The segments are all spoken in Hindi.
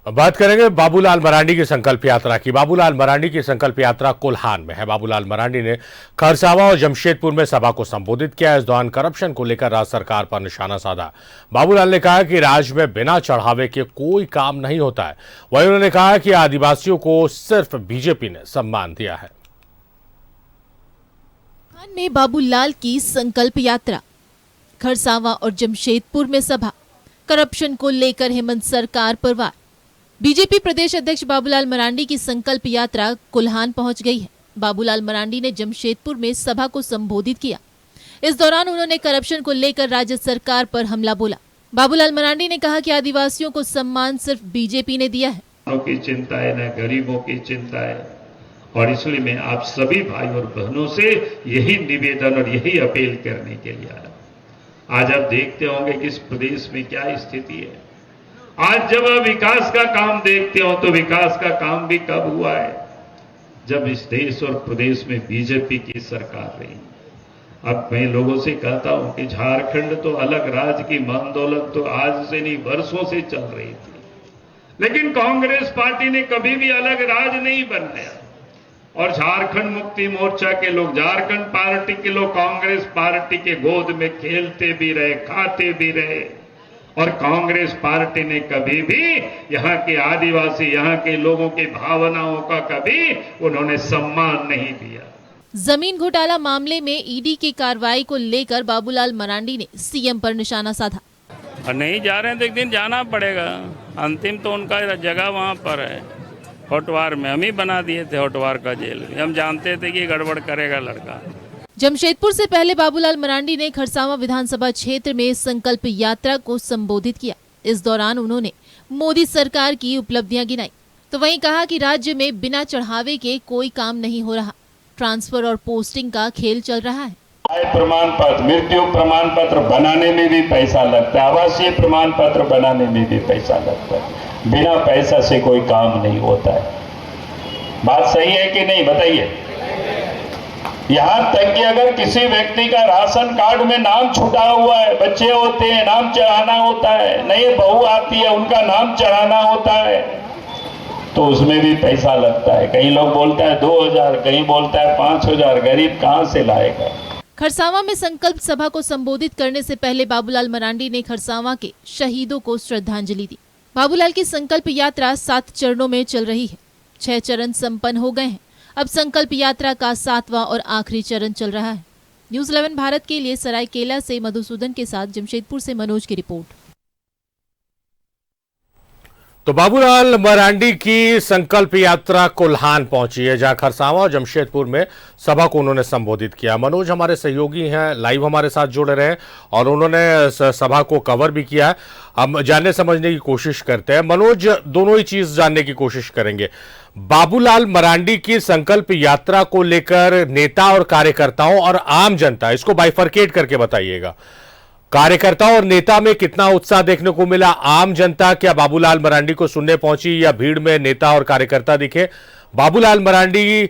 बात करेंगे बाबूलाल मरांडी की संकल्प यात्रा की। बाबूलाल मरांडी की संकल्प यात्रा कोल्हान में है। बाबूलाल मरांडी ने खरसावां और जमशेदपुर में सभा को संबोधित किया। इस दौरान करप्शन को लेकर राज्य सरकार पर निशाना साधा। बाबूलाल ने कहा कि राज्य में बिना चढ़ावे के कोई काम नहीं होता है। वहीं उन्होंने कहा कि आदिवासियों को सिर्फ बीजेपी ने सम्मान दिया है। में बाबूलाल की संकल्प यात्रा, खरसावां और जमशेदपुर में सभा, करप्शन को लेकर हेमंत सरकार पर वार। बीजेपी प्रदेश अध्यक्ष बाबूलाल मरांडी की संकल्प यात्रा कोल्हान पहुंच गई है। बाबूलाल मरांडी ने जमशेदपुर में सभा को संबोधित किया। इस दौरान उन्होंने करप्शन को लेकर राज्य सरकार पर हमला बोला। बाबूलाल मरांडी ने कहा कि आदिवासियों को सम्मान सिर्फ बीजेपी ने दिया है। की चिंता है, न गरीबों की चिंता है, और इसलिए मैं आप सभी भाई और बहनों से यही निवेदन और यही अपील करने के लिए आया। आज आप देखते होंगे कि इस प्रदेश में क्या स्थिति है। आज जब आप विकास का काम देखते हो तो विकास का काम भी कब हुआ है, जब इस देश और प्रदेश में बीजेपी की सरकार रही। अब मैं लोगों से कहता हूं कि झारखंड तो अलग राज्य की मानदौलत तो आज से नहीं वर्षों से चल रही थी, लेकिन कांग्रेस पार्टी ने कभी भी अलग राज्य नहीं बनाया। और झारखंड मुक्ति मोर्चा के लोग, झारखंड पार्टी के लोग कांग्रेस पार्टी के गोद में खेलते भी रहे, खाते भी रहे, और कांग्रेस पार्टी ने कभी भी यहाँ के आदिवासी, यहाँ के लोगों की भावनाओं का कभी उन्होंने सम्मान नहीं दिया। जमीन घोटाला मामले में ईडी की कार्रवाई को लेकर बाबूलाल मरांडी ने सीएम पर निशाना साधा। और नहीं जा रहे हैं तो एक दिन जाना पड़ेगा। अंतिम तो उनका जगह वहाँ पर है, होटवार में। हम ही बना दिए थे होटवार का जेल। हम जानते थे कि गड़बड़ करेगा लड़का। जमशेदपुर से पहले बाबूलाल मरांडी ने खरसावां विधानसभा क्षेत्र में संकल्प यात्रा को संबोधित किया। इस दौरान उन्होंने मोदी सरकार की उपलब्धियां गिनाई, तो वहीं कहा कि राज्य में बिना चढ़ावे के कोई काम नहीं हो रहा। ट्रांसफर और पोस्टिंग का खेल चल रहा है। आय प्रमाण पत्र, मृत्यु प्रमाण पत्र बनाने में भी पैसा लगता है, आवासीय प्रमाण पत्र बनाने में भी पैसा लगता है। बिना पैसा से कोई काम नहीं होता है। बात सही है कि नहीं, बताइए। यहां तक कि अगर किसी व्यक्ति का राशन कार्ड में नाम छुटा हुआ है, बच्चे होते हैं, नाम चढ़ाना होता है, नई बहू आती है, उनका नाम चढ़ाना होता है, तो उसमें भी पैसा लगता है। कहीं लोग बोलता है 2000, कहीं बोलता है 5000। गरीब कहां से लाएगा। खरसावां में संकल्प सभा को संबोधित करने से पहले बाबूलाल मरांडी ने खरसावां के शहीदों को श्रद्धांजलि दी। बाबूलाल की संकल्प यात्रा 7 चरणों में चल रही है। 6 चरण संपन्न हो गए हैं। अब संकल्प यात्रा का 7वां और आखिरी चरण चल रहा है। न्यूज़ 11 भारत के लिए सरायकेला से मधुसूदन के साथ जमशेदपुर से मनोज की रिपोर्ट। तो बाबूलाल मरांडी की संकल्प यात्रा कोल्हान पहुंची है, जहां खरसावां और जमशेदपुर में सभा को उन्होंने संबोधित किया। मनोज हमारे सहयोगी हैं, लाइव हमारे साथ जुड़े रहे और उन्होंने सभा को कवर भी किया है। हम जानने समझने की कोशिश करते हैं। मनोज, दोनों ही चीज जानने की कोशिश करेंगे। बाबूलाल मरांडी की संकल्प यात्रा को लेकर नेता और कार्यकर्ताओं और आम जनता, इसको बाइफरकेट करके बताइएगा। कार्यकर्ता और नेता में कितना उत्साह देखने को मिला? आम जनता क्या बाबूलाल मरांडी को सुनने पहुंची या भीड़ में नेता और कार्यकर्ता दिखे? बाबूलाल मरांडी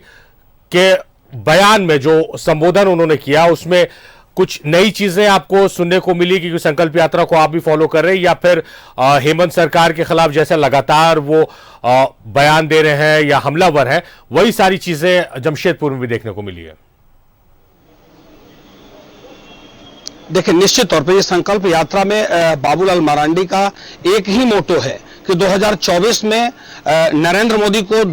के बयान में जो संबोधन उन्होंने किया, उसमें कुछ नई चीजें आपको सुनने को मिली कि संकल्प यात्रा को आप भी फॉलो कर रहे हैं, या फिर हेमंत सरकार के खिलाफ जैसे लगातार वो बयान दे रहे हैं या हमलावर है, वही सारी चीजें जमशेदपुर में भी देखने को मिली है? देखिए, निश्चित तौर पर ये संकल्प यात्रा में बाबूलाल मरांडी का एक ही मोटो है कि 2024 में नरेंद्र मोदी को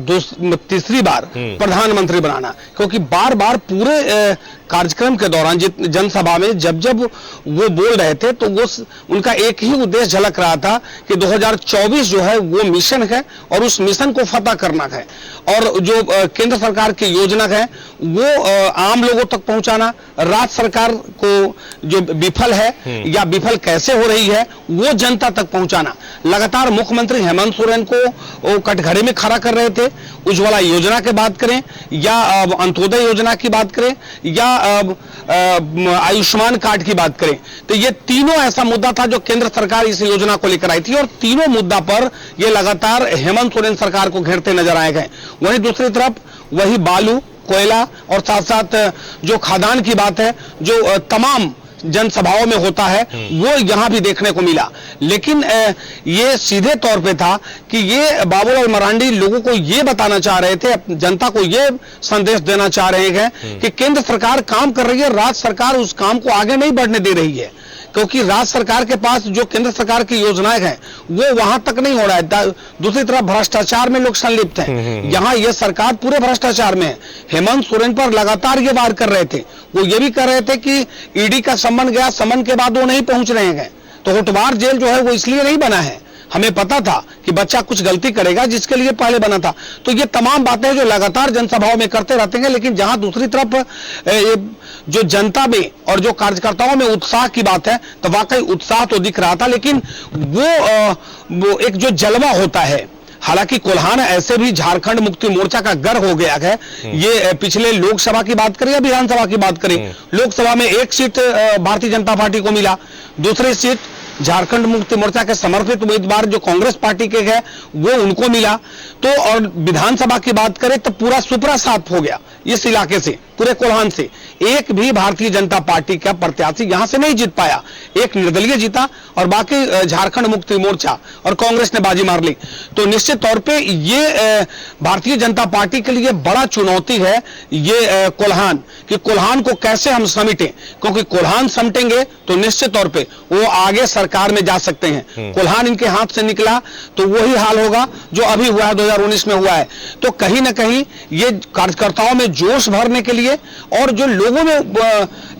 तीसरी बार प्रधानमंत्री बनाना। क्योंकि बार बार पूरे कार्यक्रम के दौरान जनसभा में जब जब वो बोल रहे थे तो वो उनका एक ही उद्देश्य झलक रहा था कि 2024 जो है वो मिशन है और उस मिशन को फतह करना है। और जो केंद्र सरकार की योजना है वो आम लोगों तक पहुंचाना, राज्य सरकार को जो विफल है या विफल कैसे हो रही है वो जनता तक पहुंचाना। लगातार मुख्यमंत्री हेमंत सोरेन को कटघरे में खड़ा कर रहे थे। उज्ज्वला योजना की बात करें या अंत्योदय योजना की बात करें या आयुष्मान कार्ड की बात करें, तो ये तीनों ऐसा मुद्दा था जो केंद्र सरकार इस योजना को लेकर आई थी, और तीनों मुद्दा पर ये लगातार हेमंत सोरेन सरकार को घेरते नजर आए गए। वहीं दूसरी तरफ वही बालू, कोयला और साथ साथ जो खादान की बात है, जो तमाम जनसभाओं में होता है वो यहां भी देखने को मिला। लेकिन ये सीधे तौर पे था कि ये बाबूलाल मरांडी लोगों को ये बताना चाह रहे थे, जनता को ये संदेश देना चाह रहे हैं कि केंद्र सरकार काम कर रही है, राज्य सरकार उस काम को आगे नहीं बढ़ने दे रही है, क्योंकि राज्य सरकार के पास जो केंद्र सरकार की योजनाएं हैं वो वहां तक नहीं हो रहा है। दूसरी तरफ भ्रष्टाचार में लोग संलिप्त हैं, यहां ये सरकार पूरे भ्रष्टाचार में है। हेमंत सोरेन पर लगातार ये वार कर रहे थे, वो ये भी कर रहे थे कि ईडी का समन गया, समन के बाद वो नहीं पहुंच रहे हैं। तो होटवार जेल जो है वो इसलिए नहीं बना है, हमें पता था कि बच्चा कुछ गलती करेगा जिसके लिए पहले बना था। तो ये तमाम बातें जो लगातार जनसभाओं में करते रहते हैं, लेकिन जहां दूसरी तरफ जो जनता में और जो कार्यकर्ताओं में उत्साह की बात है, तो वाकई उत्साह तो दिख रहा था, लेकिन वो एक जो जलवा होता है, हालांकि कोल्हान ऐसे भी झारखंड मुक्ति मोर्चा का घर हो गया है। ये पिछले लोकसभा की बात करें या विधानसभा की बात करें, लोकसभा में एक सीट भारतीय जनता पार्टी को मिला, दूसरी सीट झारखंड मुक्ति मोर्चा के समर्पित उम्मीदवार जो कांग्रेस पार्टी के हैं वो उनको मिला। तो और विधानसभा की बात करें तो पूरा सुपरा साफ हो गया इस इलाके से, पूरे कोल्हान से एक भी भारतीय जनता पार्टी का प्रत्याशी यहां से नहीं जीत पाया, एक निर्दलीय जीता और बाकी झारखंड मुक्ति मोर्चा और कांग्रेस ने बाजी मार ली। तो निश्चित तौर पे ये भारतीय जनता पार्टी के लिए बड़ा चुनौती है ये कोल्हान, कि कोल्हान को कैसे हम समेटें, क्योंकि कोल्हान समेटेंगे तो निश्चित तौर पे वो आगे सरकार में जा सकते हैं। कोल्हान इनके हाथ से निकला तो वही हाल होगा जो अभी हुआ है, 2019 में हुआ है। तो कहीं ना कहीं ये कार्यकर्ताओं में जोश भरने के लिए और जो लोगों में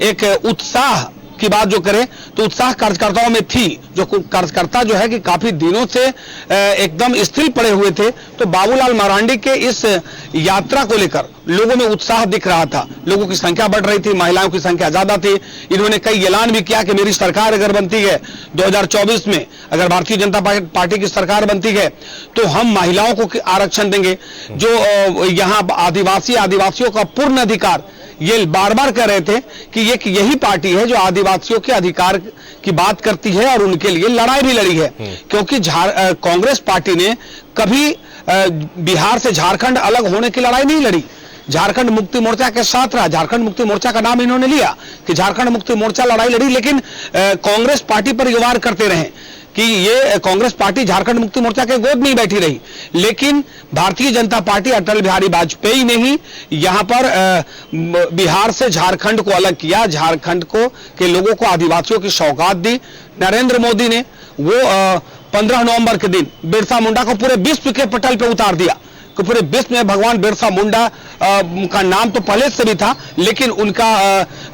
एक उत्साह की बात जो करें तो उत्साह कार्यकर्ताओं में थी, जो कार्यकर्ता जो है कि काफी दिनों से एकदम स्थिर पड़े हुए थे। तो बाबूलाल मरांडी के इस यात्रा को लेकर लोगों में उत्साह दिख रहा था, लोगों की संख्या बढ़ रही थी, महिलाओं की संख्या ज्यादा थी। इन्होंने कई ऐलान भी किया कि मेरी सरकार अगर बनती है 2024 में, अगर भारतीय जनता पार्टी की सरकार बनती है तो हम महिलाओं को आरक्षण देंगे। जो यहां आदिवासियों का पूर्ण अधिकार, ये बार बार कह रहे थे कि यही पार्टी है जो आदिवासियों के अधिकार की बात करती है और उनके लिए लड़ाई भी लड़ी है, क्योंकि कांग्रेस पार्टी ने कभी बिहार से झारखंड अलग होने की लड़ाई नहीं लड़ी, झारखंड मुक्ति मोर्चा के साथ रहा। झारखंड मुक्ति मोर्चा का नाम इन्होंने लिया कि झारखंड मुक्ति मोर्चा लड़ाई लड़ी, लेकिन कांग्रेस पार्टी पर वार करते रहे कि ये कांग्रेस पार्टी झारखंड मुक्ति मोर्चा के गोद नहीं बैठी रही। लेकिन भारतीय जनता पार्टी अटल बिहारी वाजपेयी ने ही यहां पर बिहार से झारखंड को अलग किया, झारखंड को के लोगों को आदिवासियों की सौगात दी। नरेंद्र मोदी ने वो 15 नवंबर के दिन बिरसा मुंडा को पूरे विश्व के पटल पे उतार दिया, कि पूरे विश्व में भगवान बिरसा मुंडा का नाम तो पहले से भी था, लेकिन उनका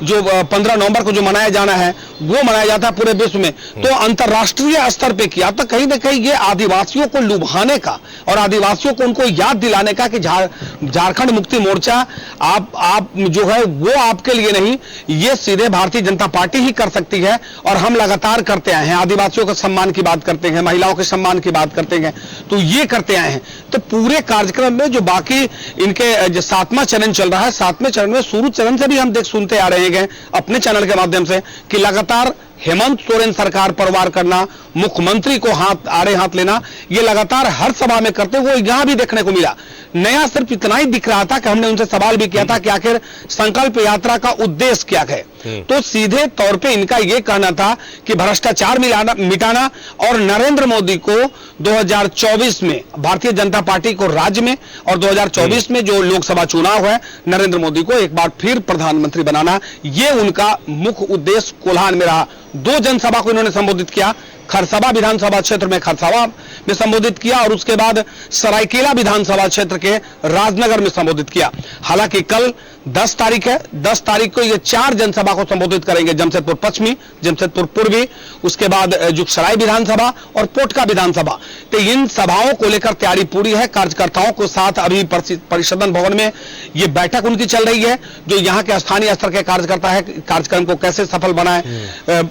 जो 15 नवंबर को जो मनाया जाना है वो मनाया जाता है पूरे विश्व में। तो अंतर्राष्ट्रीय स्तर पे किया, तो कहीं ना कहीं ये आदिवासियों को लुभाने का और आदिवासियों को उनको याद दिलाने का कि झारखंड मुक्ति मोर्चा आप जो है वो आपके लिए नहीं, ये सीधे भारतीय जनता पार्टी ही कर सकती है और हम लगातार करते आए हैं। आदिवासियों के सम्मान की बात करते हैं, महिलाओं के सम्मान की बात करते हैं, तो ये करते आए हैं। तो पूरे कार्यक्रम में जो बाकी इनके जो 7वां चरण चल रहा है, 7वें चरण में शुरू चरण से भी हम सुनते आ रहे हैं अपने चैनल के माध्यम से कि लगातार हेमंत सोरेन सरकार पर वार करना, मुख्यमंत्री को आड़े हाथ लेना, ये लगातार हर सभा में करते हुए यहां भी देखने को मिला। नया सिर्फ इतना ही दिख रहा था कि हमने उनसे सवाल भी किया था कि आखिर संकल्प यात्रा का उद्देश्य क्या है। तो सीधे तौर पे इनका यह कहना था कि भ्रष्टाचार मिटाना और नरेंद्र मोदी को 2024 में भारतीय जनता पार्टी को राज्य में और 2024 में जो लोकसभा चुनाव है नरेंद्र मोदी को एक बार फिर प्रधानमंत्री बनाना, ये उनका मुख्य उद्देश्य कोल्हान में रहा। 2 जनसभा को इन्होंने संबोधित किया, खरसभा विधानसभा क्षेत्र में खरसभा में संबोधित किया और उसके बाद सरायकेला विधानसभा क्षेत्र के राजनगर में संबोधित किया। हालांकि कल 10 तारीख है, 10 तारीख को ये 4 जनसभा को संबोधित करेंगे, जमशेदपुर पश्चिमी, जमशेदपुर पूर्वी, उसके बाद जुगसराय विधानसभा और पोटका विधानसभा। तो इन सभाओं को लेकर तैयारी पूरी है। कार्यकर्ताओं के साथ अभी परिषदन भवन में ये बैठक उनकी चल रही है, जो यहाँ के स्थानीय स्तर के कार्यकर्ता है, कार्यक्रम को कैसे सफल बनाएं,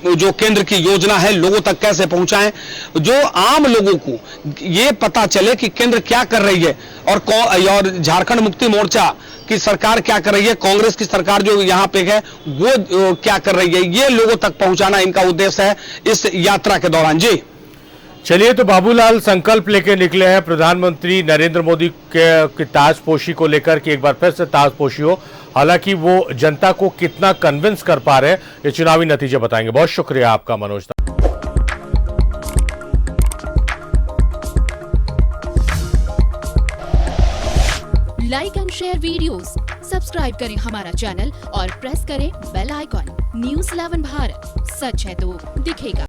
जो केंद्र की योजना है लोगों तक कैसे पहुंचाएं, जो आम लोगों को ये पता चले कि केंद्र क्या कर रही है और झारखंड मुक्ति मोर्चा की सरकार क्या कर रही है, कांग्रेस की सरकार जो यहां पे है वो क्या कर रही है, ये लोगों तक पहुंचाना इनका उद्देश्य है इस यात्रा के दौरान। जी चलिए, तो बाबूलाल संकल्प लेके निकले हैं प्रधानमंत्री नरेंद्र मोदी की ताजपोशी को लेकर कि एक बार फिर से ताजपोशी हो। हालांकि वो जनता को कितना कन्विंस कर पा रहे हैं, ये चुनावी नतीजे बताएंगे। बहुत शुक्रिया आपका Manoj. Like and share videos, subscribe करें हमारा चैनल और प्रेस करें बेल आइकॉन। न्यूज़ 11 भारत, सच है तो दिखेगा।